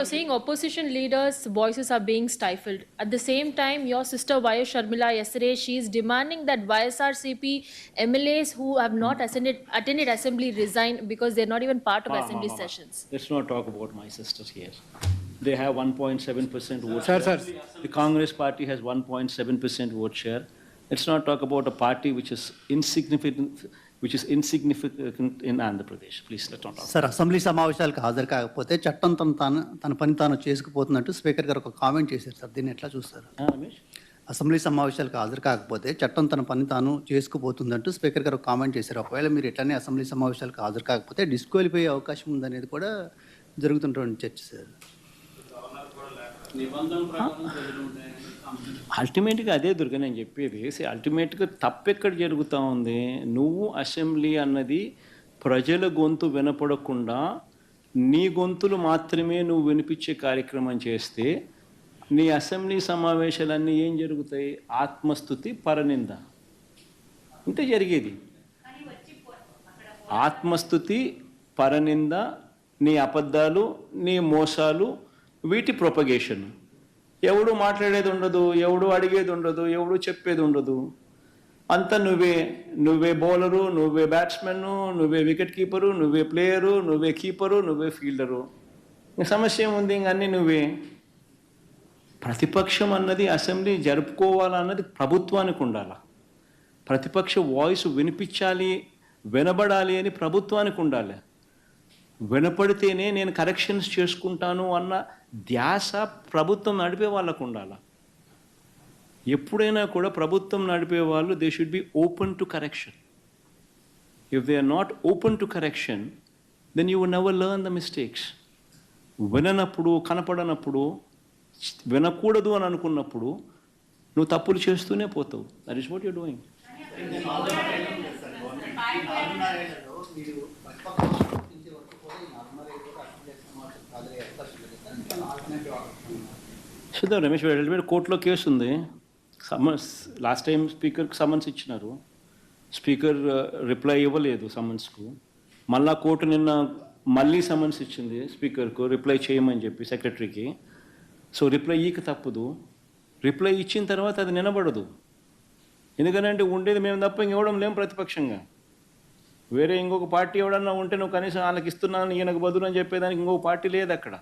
You're saying opposition leaders' voices are being stifled. At the same time, your sister Y.S. Sharmila yesterday, she is demanding that YSRCP MLAs who have not attended assembly resign because they're not even part of assembly sessions. Let's not talk about my sisters here. They have 1.7% vote Sir, share. sir. The Congress party has 1.7% vote share. Let's not talk about a party which is insignificant in Andhra Pradesh. Please, let's not talk. Sir assembly సమావేశాలకు హాజరు కాకపోతే చట్టం తన పని తాను చేసుకుపోతున్నట్టు speaker గారు ఒక comment చేశారు సార్. దీన్ని ఎట్లా చూస్తారు? Ramesh? అసెంబ్లీ సమావేశాలకు హాజరు కాకపోతే చట్టం తన పని తాను చేసుకుపోతుందంటూ స్పీకర్ గారు ఒక కామెంట్ చేశారు. ఒకవేళ మీరు ఎట్లనే అసెంబ్లీ సమావేశాలకు హాజరు కాకపోతే డిస్క్వాలిఫై అయ్యే అవకాశం ఉందనేది కూడా జరుగుతున్నటువంటి చర్చ సార్. అల్టిమేట్గా అదే దుర్గా నేను చెప్పేది. అల్టిమేట్గా తప్పెక్కడ జరుగుతూ ఉంది? నువ్వు అసెంబ్లీ అన్నది ప్రజల గొంతు వినపడకుండా నీ గొంతులు మాత్రమే నువ్వు వినిపించే కార్యక్రమం చేస్తే నీ అసెంబ్లీ సమావేశాలన్నీ ఏం జరుగుతాయి? ఆత్మస్తుతి, పరనింద, ఇంతే జరిగేది. ఆత్మస్తుతి, పరనింద, నీ అబద్ధాలు, నీ మోసాలు, వీటి ప్రొపగేషన్. ఎవడు మాట్లాడేది ఉండదు, ఎవడు అడిగేది ఉండదు, ఎవడు చెప్పేది ఉండదు. అంతా నువ్వే బౌలరు, నువ్వే బ్యాట్స్మెన్ను, నువ్వే వికెట్ కీపరు, నువ్వే ప్లేయరు, నువ్వే కీపరు, నువ్వే ఫీల్డరు. సమస్య ఏముంది? ఇంక అన్నీ నువ్వే. ప్రతిపక్షం అన్నది అసెంబ్లీ జరుపుకోవాలన్నది ప్రభుత్వానికి ఉండాలి. ప్రతిపక్ష వాయిస్ వినిపించాలి, వినబడాలి అని ప్రభుత్వానికి ఉండాలి. వినపడితేనే నేను కరెక్షన్స్ చేసుకుంటాను అన్న ధ్యాస ప్రభుత్వం నడిపే వాళ్ళకు ఉండాలి. ఎప్పుడైనా కూడా ప్రభుత్వం నడిపే వాళ్ళు they should be open to correction. If they are not open to correction then you would never learn the mistakes. విననప్పుడు, కనపడనప్పుడు, వినకూడదు అని అనుకున్నప్పుడు నువ్వు తప్పులు చేస్తూనే పోతావు. That is what you doing. చూద్దాం రమేష్ గారు, కోర్టులో కేసు ఉంది. లాస్ట్ టైం స్పీకర్కి సమన్స్ ఇచ్చినారు. స్పీకర్ రిప్లై ఇవ్వలేదు సమన్స్కు. మళ్ళా కోర్టు నిన్న మళ్ళీ సమన్స్ ఇచ్చింది స్పీకర్కు రిప్లై చేయమని చెప్పి సెక్రటరీకి. సో రిప్లై ఇక తప్పదు. రిప్లై ఇచ్చిన తర్వాత అది నిలబడదు. ఎందుకంటే ఉండేది మేము తప్ప ఇంకెవడం లేం ప్రతిపక్షంగా. వేరే ఇంకొక పార్టీ ఎవడన్నా ఉంటే నువ్వు కనీసం వాళ్ళకి ఇస్తున్నాను ఈయనకు బదులు అని చెప్పేదానికి ఇంకొక పార్టీ లేదు అక్కడ.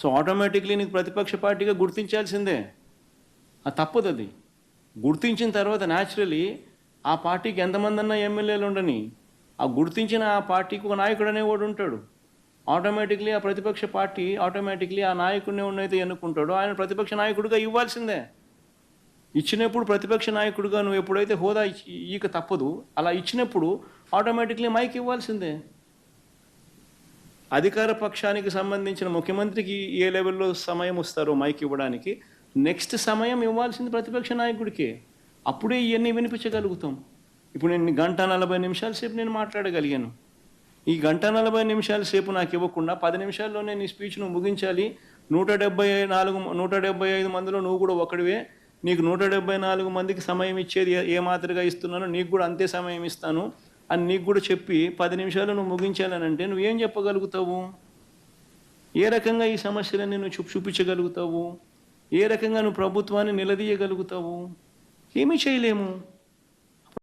సో ఆటోమేటిక్లీ నీకు ప్రతిపక్ష పార్టీగా గుర్తించాల్సిందే. అది తప్పదు. అది గుర్తించిన తర్వాత న్యాచురలీ ఆ పార్టీకి ఎంతమంది అన్నా ఎమ్మెల్యేలు ఉండని, ఆ గుర్తించిన ఆ పార్టీకి ఒక నాయకుడు అనేవాడు ఉంటాడు. ఆటోమేటిక్లీ ఆ ప్రతిపక్ష పార్టీ ఆటోమేటిక్లీ ఆ నాయకుడిని ఉన్నైతే ఎన్నుకుంటాడో ఆయన ప్రతిపక్ష నాయకుడిగా ఇవ్వాల్సిందే. ఇచ్చినప్పుడు ప్రతిపక్ష నాయకుడిగా నువ్వు ఎప్పుడైతే హోదా ఇక తప్పదు, అలా ఇచ్చినప్పుడు ఆటోమేటిక్లీ మైక్ ఇవ్వాల్సిందే. అధికార పక్షానికి సంబంధించిన ముఖ్యమంత్రికి ఏ లెవెల్లో సమయం వస్తారో మైక్ ఇవ్వడానికి, నెక్స్ట్ సమయం ఇవ్వాల్సింది ప్రతిపక్ష నాయకుడికి. అప్పుడే ఇవన్నీ వినిపించగలుగుతాం. ఇప్పుడు నేను 1:40 సేపు నేను మాట్లాడగలిగాను. ఈ 1:40 సేపు నాకు ఇవ్వకుండా 10 నిమిషాల్లోనే నీ స్పీచ్ నువ్వు ముగించాలి. 175 మందిలో నువ్వు కూడా ఒకడివే. నీకు 174 మందికి సమయం ఇచ్చేది ఏ మాదిరిగా ఇస్తున్నానో నీకు కూడా అంతే సమయం ఇస్తాను అని నీకు కూడా చెప్పి 10 నిమిషాలు నువ్వు ముగించాలని అంటే నువ్వేం చెప్పగలుగుతావు? ఏ రకంగా ఈ సమస్యలన్నీ నువ్వు చూపించగలుగుతావు? ఏ రకంగా నువ్వు ప్రభుత్వాన్ని నిలదీయగలుగుతావు? ఏమీ చేయలేము.